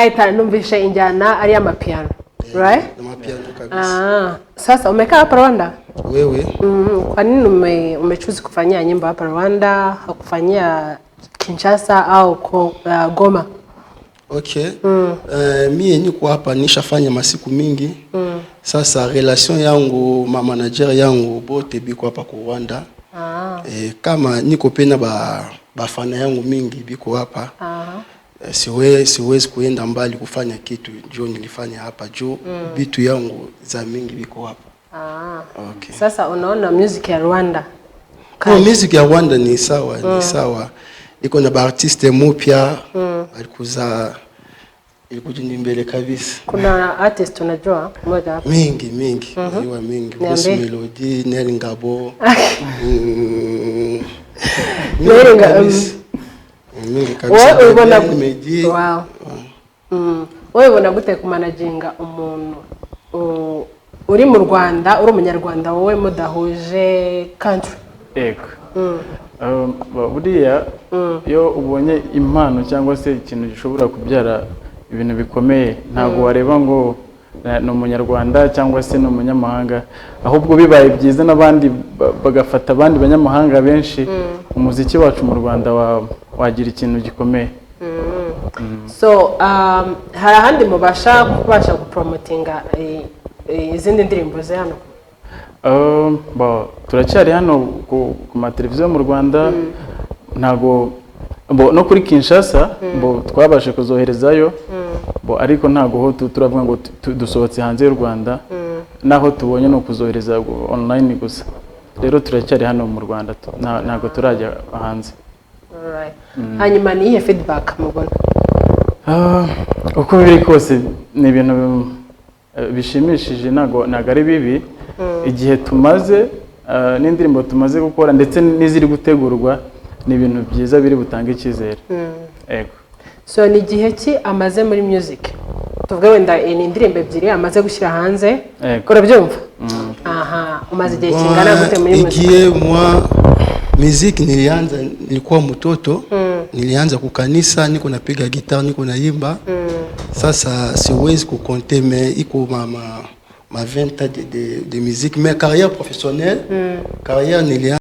right, numvishe injyana ari amapiano, right? Amapiano kabisa. Sasa umekaa hapa Rwanda? Wewe? Kwa nini umechoose kufanyia nyimbo hapa Rwanda, hakufanyia Kinshasa au Goma? Okay. Mimi niko hapa nishafanya masiku mingi. Sasa relation yangu ma manager yangu bote biko hapa kwa Rwanda. Kama niko pena bafana yangu mingi biko hapa. Siwezi kuenda mbali kufanya kitu jo nilifanya hapa jo bitu yangu za mingi biko hapa. Okay. Sasa unaona music ya Rwanda? Music ya Rwanda ni sawa, ni sawa. Iko na artiste mpya alikuza ilikuja mbele kabisa. Kuna artist unajua mmoja hapa? Mingi niwa mingi. Boss Melody, Nel Ngabo. Mingi kabisa. Wewe ubona gute kumanaginga umuntu uri mu Rwanda, uri umunyarwanda wowe mudahuje country? Ego. Buriya yo ubonye impano cyangwa se ikintu gishobora kubyara ibintu bikomeye, ntago wareba ngo no munyarwanda cyangwa se no munyamahanga, ahubwo bibaye byiza nabandi bagafata abandi banyamahanga benshi, umuziki wacu mu Rwanda wagira ikintu gikomeye. So hari ahandi mubasha gupromotinga izindi ndirimbo ze hano? Turacyari hano ku mateleviziyo mu Rwanda, ntago no kuri Kinshasa twabashe kuzoherezayo, ariko ntago ho turavuga ngo dusohotse hanze y'u Rwanda, naho tubonye no kuzohereza online gusa. Rero turacyari hano mu Rwanda, ntago turajya hanze. Alright. Hanyuma ni ihe feedback mubona? Uko biri kose ni ibintu bishimishije, ntago ari bibi. Igihe tumaze n'indirimbo tumaze gukora ndetse n'iziri gutegurwa ni ibintu byiza biri butanga icyizere. Ego. So ni igihe ki amaze muri music? Tuvuge wenda ni indirimbo ebyiri amaze gushyira hanze, urabyumva? Umaze igihe kingana gute muri music? Igihe mwa music nilikuwa mtoto, nilianza kukanisa, niko napiga gitar, niko naimba. Sasa siwezi kukonte mais iko ma 20 ans de musique, mais carrière professionnelle, carrière